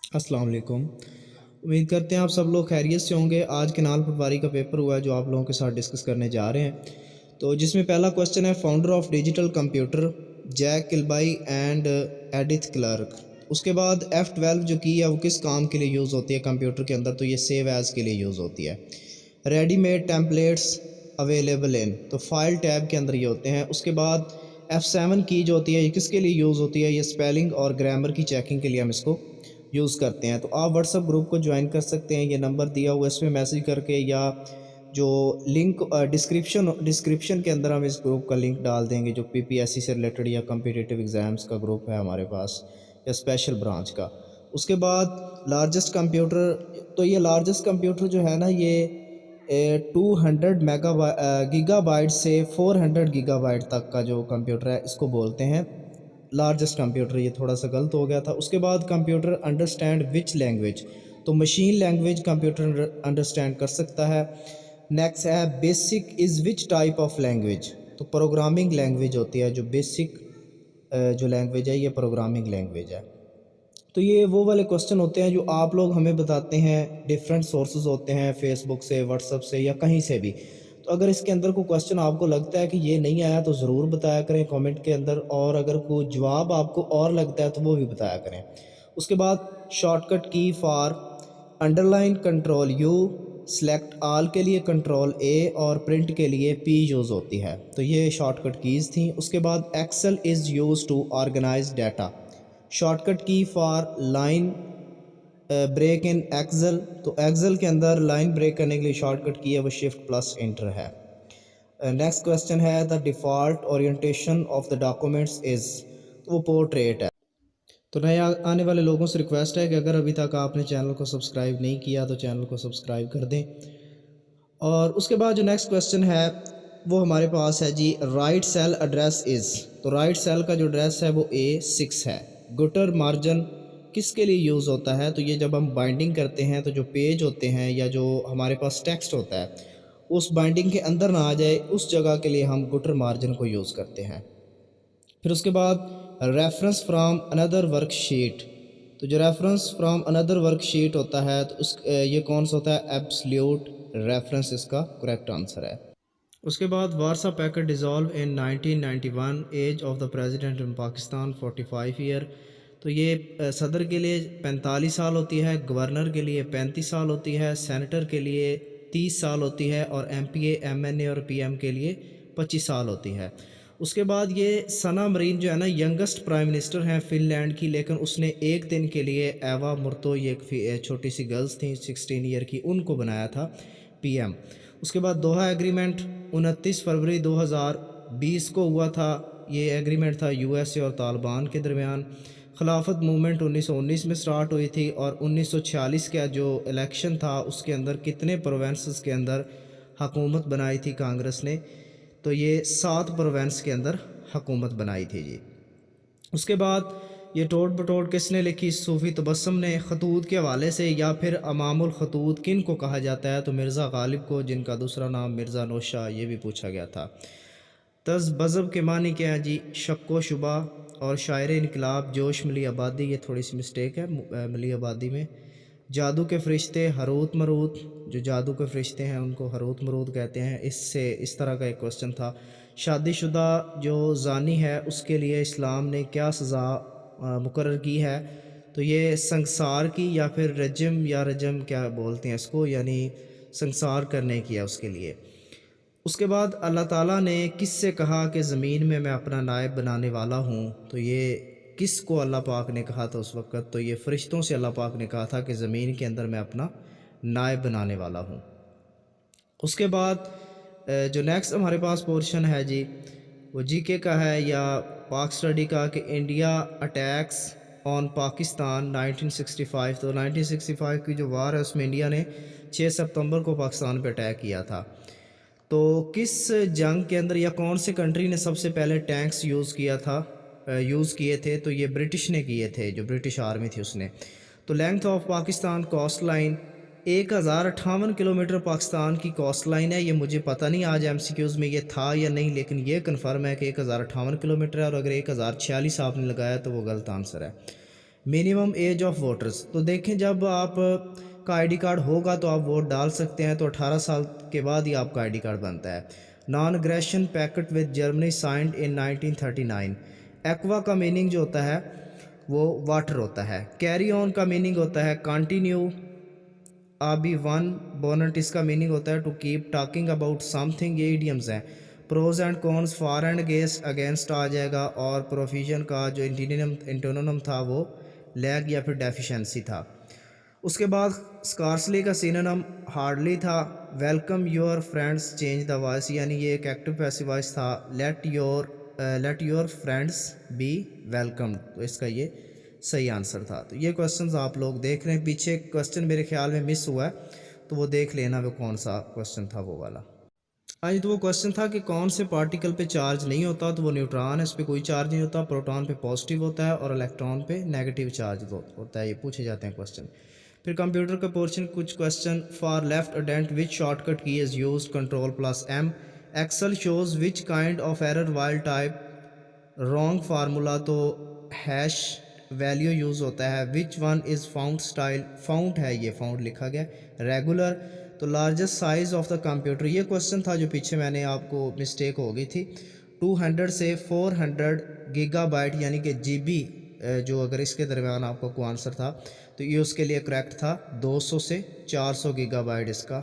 अस्सलाम वालेकुम। उम्मीद करते हैं आप सब लोग खैरियत से होंगे। आज केनाल पटवारी का पेपर हुआ है जो आप लोगों के साथ डिस्कस करने जा रहे हैं। तो जिसमें पहला क्वेश्चन है, founder of digital computer Jack Kilby and Edith Clarke. उसके बाद F12 जो की है वो किस काम के लिए यूज़ होती है कंप्यूटर के अंदर, तो ये सेव एज़ के लिए यूज़ होती है। रेडीमेड टेम्पलेट्स अवेलेबल इन, तो फाइल टैब के अंदर ये होते हैं। उसके बाद F7 की जो होती है ये किसके लिए यूज़ होती है, ये स्पेलिंग और ग्रामर की चेकिंग के लिए हम इसको यूज़ करते हैं। तो आप व्हाट्सअप ग्रुप को ज्वाइन कर सकते हैं, ये नंबर दिया हुआ है इसमें मैसेज करके, या जो लिंक डिस्क्रिप्शन के अंदर हम इस ग्रुप का लिंक डाल देंगे, जो PPSC से रिलेटेड या कम्पिटिटिव एग्ज़ाम्स का ग्रुप है हमारे पास, या स्पेशल ब्रांच का। उसके बाद लार्जेस्ट कंप्यूटर, तो ये लार्जेस्ट कंप्यूटर जो है ना ये 200 गीगाबाइट से 400 गीगाबाइट तक का जो कंप्यूटर है इसको बोलते हैं लार्जेस्ट कंप्यूटर। ये थोड़ा सा गलत हो गया था। उसके बाद कंप्यूटर अंडरस्टैंड विच लैंग्वेज, तो मशीन लैंग्वेज कंप्यूटर अंडरस्टैंड कर सकता है। नेक्स्ट है basic is which type of language, तो प्रोग्रामिंग लैंग्वेज होती है। जो बेसिक जो लैंग्वेज है ये प्रोग्रामिंग लैंग्वेज है। तो ये वो वाले क्वेश्चन होते हैं जो आप लोग हमें बताते हैं, डिफरेंट सोर्सेज होते हैं, फेसबुक से, व्हाट्सअप से, या कहीं से भी। तो अगर इसके अंदर कोई क्वेश्चन आपको लगता है कि ये नहीं आया तो ज़रूर बताया करें कमेंट के अंदर, और अगर कोई जवाब आपको और लगता है तो वो भी बताया करें। उसके बाद shortcut key for underline control U, select all के लिए कंट्रोल ए, और प्रिंट के लिए पी यूज़ होती है। तो ये शॉर्टकट कीज़ थी। उसके बाद Excel is use to organize data, shortcut key for line break in Excel, तो एक्सेल के अंदर लाइन ब्रेक करने के लिए शॉर्टकट की है वो शिफ्ट प्लस इंटर है। नेक्स्ट क्वेश्चन है the default orientation of the documents is, तो वो पोर्ट्रेट है। तो नए आने वाले लोगों से रिक्वेस्ट है कि अगर अभी तक आपने चैनल को सब्सक्राइब नहीं किया तो चैनल को सब्सक्राइब कर दें। और उसके बाद जो नेक्स्ट क्वेश्चन है वो हमारे पास है जी, राइट सेल एड्रेस इज़, तो राइट सेल का जो एड्रेस है वो A6 है। गुटर मार्जिन किसके लिए यूज़ होता है, तो ये जब हम बाइंडिंग करते हैं तो जो पेज होते हैं या जो हमारे पास टेक्स्ट होता है उस बाइंडिंग के अंदर ना आ जाए उस जगह के लिए हम गुटर मार्जिन को यूज़ करते हैं। फिर उसके बाद रेफरेंस फ्रॉम अनदर वर्कशीट, तो जो रेफरेंस फ्रॉम अनदर वर्कशीट होता है तो ये कौन सा होता है, एब्सोल्यूट रेफरेंस इसका करेक्ट आंसर है। उसके बाद Warsaw Pact dissolve in 1991, age of the president in Pakistan 45 year, तो ये सदर के लिए 45 साल होती है, गवर्नर के लिए 35 साल होती है, सेनेटर के लिए 30 साल होती है, और MPA MNA और PM के लिए 25 साल होती है। उसके बाद ये सना मरीन जो है ना यंगेस्ट प्राइम मिनिस्टर हैं फ़िनलैंड की, लेकिन उसने एक दिन के लिए एवा मुर्तो, ये एक छोटी सी गर्ल्स थी 16 ईयर की, उनको बनाया था PM। उसके बाद दोहा एग्रीमेंट 29 फरवरी 2020 को हुआ था। ये एग्रीमेंट था USA और तालिबान के दरमियान। खिलाफत मूवमेंट 1919 में स्टार्ट हुई थी, और 1946 का जो इलेक्शन था उसके अंदर कितने प्रोविंसेस के अंदर हकूमत बनाई थी कांग्रेस ने, तो ये 7 प्रोविंस के अंदर हकूमत बनाई थी जी। उसके बाद ये टोट बटोट किसने लिखी, सूफ़ी तबस्सुम ने। खतूत के हवाले से या फिर अमामुल खतूत किन को कहा जाता है, तो मिर्ज़ा गालिब को, जिनका दूसरा नाम मिर्ज़ा नौशा, ये भी पूछा गया था। तज़ बज़ब के मानी क्या है जी, शक व शुबा, और शायर इनकलाब जोश मिली आबादी, ये थोड़ी सी मिस्टेक है मिली आबादी में। जादू के फ़रिश्ते हरूत मरूत, जो जादू के फ़रिश्ते हैं उनको हरूत मरूत कहते हैं। इससे इस तरह का एक क्वेश्चन था। शादीशुदा जो ज़ानी है उसके लिए इस्लाम ने क्या सज़ा मुकर्रर की है, तो ये संसार की, या फिर रजम, या रजम क्या बोलते हैं इसको, यानी संसार करने की है उसके लिए। उसके बाद अल्लाह ताला ने किससे कहा कि ज़मीन में मैं अपना नायब बनाने वाला हूँ, तो ये किस को अल्लाह पाक ने कहा था उस वक़्त, तो ये फ़रिश्तों से अल्लाह पाक ने कहा था कि ज़मीन के अंदर मैं अपना नायब बनाने वाला हूँ। उसके बाद जो नेक्स्ट हमारे पास पोर्शन है जी वो GK का है या पाक स्टडी का, कि इंडिया अटैक्स ऑन पाकिस्तान 1965, तो 1965 की जो वार है उसमें इंडिया ने 6 सितंबर को पाकिस्तान पे अटैक किया था। तो किस जंग के अंदर या कौन से कंट्री ने सबसे पहले टैंक्स यूज़ किए थे, तो ये ब्रिटिश ने किए थे, जो ब्रिटिश आर्मी थी उसने। तो length of Pakistan coast line 1058 kilometre Pakistan की कोस्ट लाइन है। ये मुझे पता नहीं आज MCQs में ये था या नहीं, लेकिन ये कन्फर्म है कि 1058 किलोमीटर है, और अगर 1046 आपने लगाया तो वो गलत आंसर है। मिनिमम एज ऑफ वोटर्स, तो देखें जब आप का आईडी कार्ड होगा तो आप वोट डाल सकते हैं, तो 18 साल के बाद ही आपका आईडी कार्ड बनता है। Non aggression pact with Germany signed in 1939। Aqua का मीनिंग जो होता है वो वाटर होता है। कैरी ऑन का मीनिंग होता है कंटिन्यू। आबी वन बोनट इसका मीनिंग होता है to keep talking about something. ये इडियम्स हैं। Pros and cons, for and against आ जाएगा, और प्रोफिजन का जो इंटोनम था वो लैग या फिर डेफिशिएंसी था। उसके बाद स्कार्सली का सिनोनिम हार्डली था। Welcome your friends change the voice, यानी ये एक एक्टिव पैसिव वॉइस था। Let your friends be welcome, तो इसका ये सही आंसर था। तो ये क्वेश्चंस आप लोग देख रहे हैं, पीछे क्वेश्चन मेरे ख्याल में मिस हुआ है, तो वो देख लेना वो कौन सा क्वेश्चन था वो वाला। आज तो वो क्वेश्चन था कि कौन से पार्टिकल पे चार्ज नहीं होता, तो वो न्यूट्रॉन है, इस पर कोई चार्ज नहीं होता। प्रोटॉन पे पॉजिटिव होता है और इलेक्ट्रॉन पे नेगेटिव चार्ज होता है। ये पूछे जाते हैं क्वेश्चन। फिर कंप्यूटर का पोर्शन, कुछ question. For left indent which shortcut key is use, Ctrl+M। Excel shows which kind of error while type wrong formula, तो हैश वैल्यू यूज़ होता है। Which one is font style, font है, ये font लिखा गया। Regular, तो largest size of the computer, ये question था जो पीछे मैंने आपको मिस्टेक हो गई थी। 200 से 400 गीगाबाइट यानी कि GB, जो अगर इसके दरमियान आपका कोई आंसर था तो ये उसके लिए करेक्ट था। 200 से 400 गीगाबाइट इसका